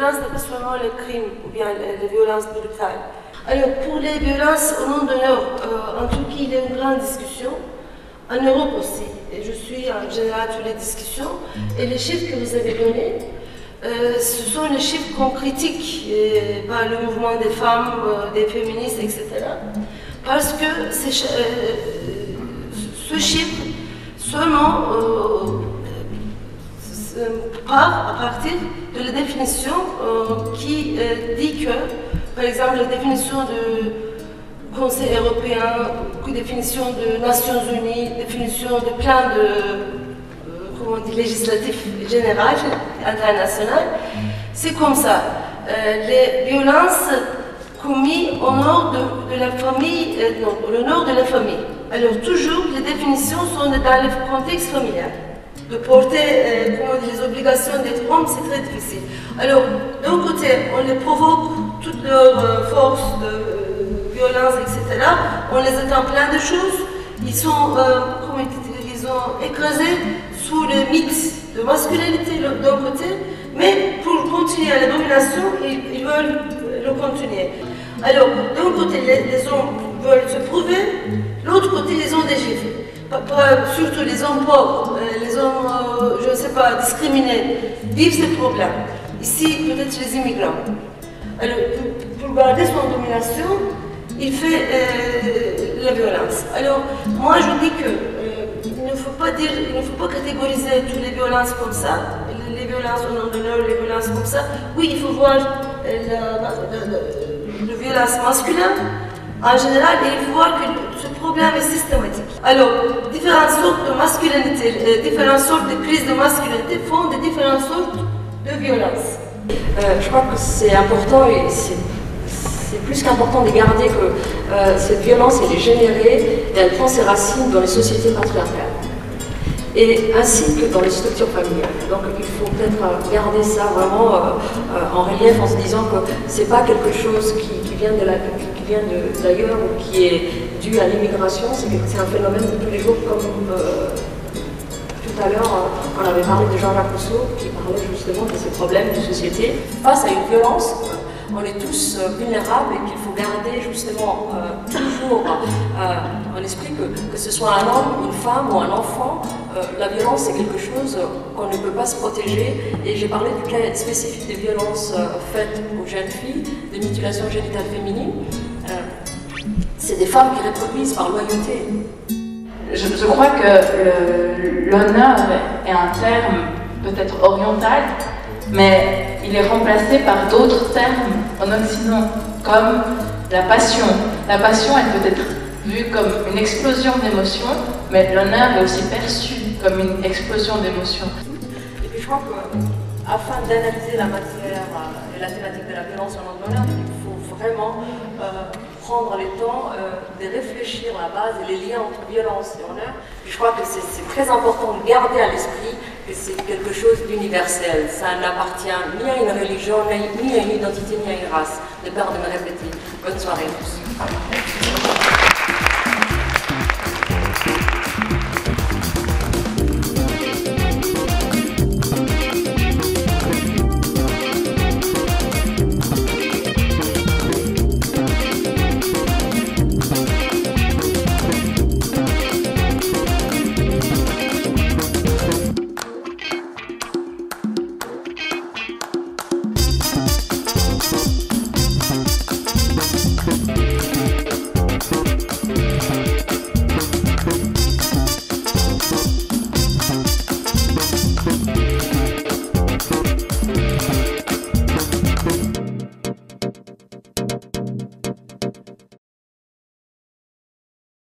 violence n'est pas seulement le crime ou bien les violences brutales. Alors, pour les violences au nom de l'honneur, en Turquie, il y a une grande discussion. En Europe aussi. Et je suis en général sur les discussions. Et les chiffres que vous avez donnés, ce sont les chiffres qu'on critique par le mouvement des femmes, des féministes, etc. Parce que ce chiffre seulement part à partir de la définition qui dit que, par exemple, la définition du Conseil européen, définition de Nations Unies, définition de plan de législatif général, international, c'est comme ça. Les violences commises au nord de la famille, au nord de la famille. Alors toujours, les définitions sont dans le contexte familial. De porter les obligations d'être homme, c'est très difficile. Alors, d'un côté, on les provoque toutes leurs forces de violence, etc. On les attend plein de choses. Ils sont, ils ont écrasé sous le mythe de masculinité d'un côté, mais pour continuer à la domination, ils veulent le continuer. Alors, d'un côté, les hommes veulent se prouver, l'autre côté, ils ont des gifles. Surtout les hommes pauvres, les hommes, je ne sais pas, discriminés, vivent ces problèmes. Ici, peut-être les immigrants. Alors, pour garder son domination, il fait la violence. Alors, moi, je dis que il ne faut pas catégoriser toutes les violences comme ça, les violences au nom de l'honneur, les violences comme ça. Oui, il faut voir la violence masculine en général, et il faut voir que ce problème est systématique. Alors, différentes sortes de masculinité, différentes sortes de crises de masculinité font des différentes sortes de violences. Je crois que c'est important et c'est plus qu'important de garder que cette violence elle est générée et elle prend ses racines dans les sociétés patriarcales et ainsi que dans les structures familiales. Donc il faut peut-être garder ça vraiment en relief en se disant que c'est pas quelque chose qui vient d'ailleurs ou qui est dû à l'immigration, c'est un phénomène de tous les jours comme tout à l'heure on avait parlé de Jean-Jacques Rousseau qui parlait justement de ces problèmes de société. Face à une violence, on est tous vulnérables et qu'il faut garder justement toujours en esprit que ce soit un homme, une femme ou un enfant, la violence c'est quelque chose qu'on ne peut pas se protéger. Et j'ai parlé du cas spécifique des violences faites aux jeunes filles, des mutilations génitales féminines. C'est des femmes qui reproduisent par loyauté. Je crois que l'honneur est un terme peut-être oriental, mais il est remplacé par d'autres termes en Occident, comme la passion. La passion, elle peut être vue comme une explosion d'émotions, mais l'honneur est aussi perçu comme une explosion d'émotions. Et puis je crois qu'afin d'analyser la matière et la thématique de la violence au nom de l'honneur, il faut vraiment prendre le temps de réfléchir à la base et les liens entre violence et honneur. Je crois que c'est très important de garder à l'esprit que c'est quelque chose d'universel. Ça n'appartient ni à une religion, ni à une identité, ni à une race. De peur de me répéter. Bonne soirée à tous.